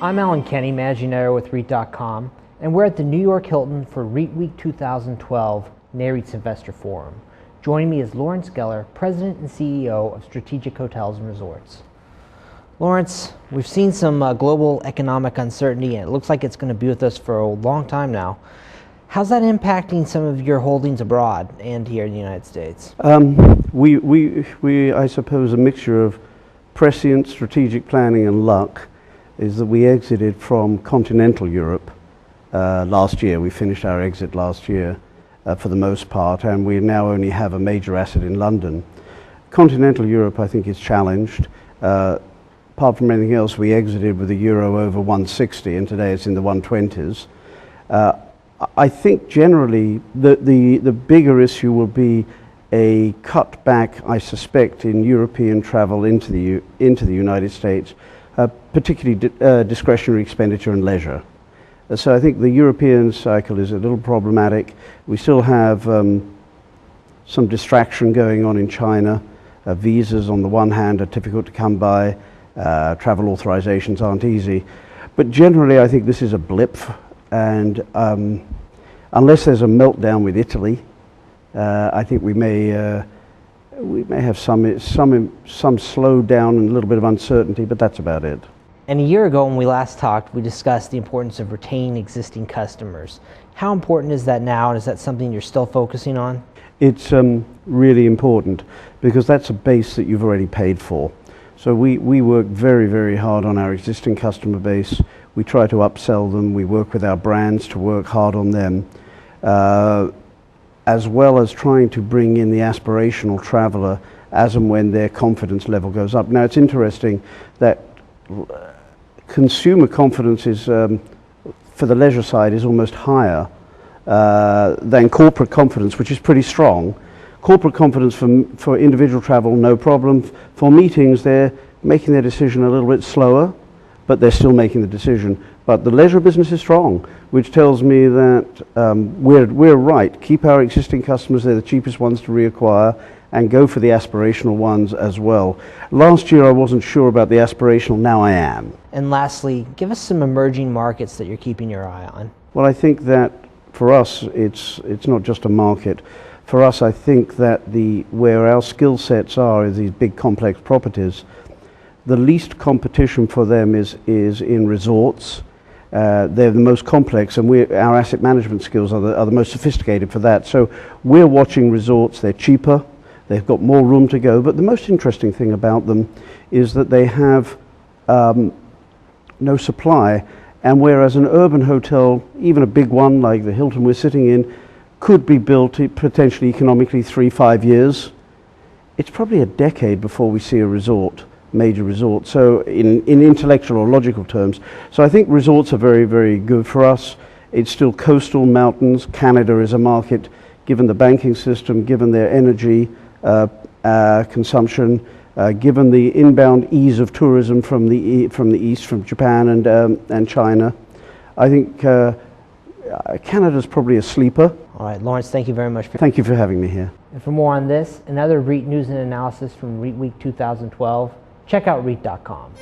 I'm Alan Kenny, Managing Editor with REIT.com, and we're at the New York Hilton for REITWeek 2012, NAREIT's Investor Forum. Joining me is Lawrence Geller, President and CEO of Strategic Hotels and Resorts. Lawrence, we've seen some global economic uncertainty, and it looks like it's going to be with us for a long time now. How's that impacting some of your holdings abroad and here in the United States? I suppose a mixture of prescient strategic planning and luck is that we exited from continental Europe last year. We finished our exit last year for the most part, and we now only have a major asset in London. Continental Europe, I think, is challenged. Apart from anything else, we exited with the euro over 160, and today it's in the 120s. I think generally the bigger issue will be a cutback, I suspect, in European travel into the United States, particularly discretionary expenditure and leisure. So I think the European cycle is a little problematic. We still have some distraction going on in China. Visas on the one hand are difficult to come by. Travel authorizations aren't easy. But generally I think this is a blip, and unless there's a meltdown with Italy, I think we may have some slowdown and a little bit of uncertainty, but that's about it. And a year ago when we last talked, we discussed the importance of retaining existing customers. How important is that now, and is that something you're still focusing on? It's really important because that's a base that you've already paid for. So we work very, very hard on our existing customer base. We try to upsell them. We work with our brands to work hard on them, as well as trying to bring in the aspirational traveler as and when their confidence level goes up. Now, it's interesting that consumer confidence is, for the leisure side, is almost higher than corporate confidence, which is pretty strong. Corporate confidence for individual travel, no problem. For meetings, they're making their decision a little bit slower, but they're still making the decision. But the leisure business is strong, which tells me that we're right. Keep our existing customers, they're the cheapest ones to reacquire, and go for the aspirational ones as well. Last year I wasn't sure about the aspirational, now I am. And lastly, give us some emerging markets that you're keeping your eye on. Well, I think that for us it's not just a market. For us, I think that where our skill sets are is these big complex properties. The least competition for them is in resorts. They're the most complex, and our asset management skills are the most sophisticated for that. So we're watching resorts. They're cheaper. They've got more room to go. But the most interesting thing about them is that they have no supply. And whereas an urban hotel, even a big one like the Hilton we're sitting in, could be built potentially economically 3-5 years, it's probably a decade before we see a resort, major resort, so in intellectual or logical terms. So I think resorts are very, very good for us. It's still coastal, mountains. Canada is a market, given the banking system, given their energy consumption, given the inbound ease of tourism from the east, from Japan and China. I think Canada's probably a sleeper. All right, Lawrence, thank you very much. Thank you for having me here. And for more on this and other REIT news and analysis from REITweek 2012, check out REIT.com.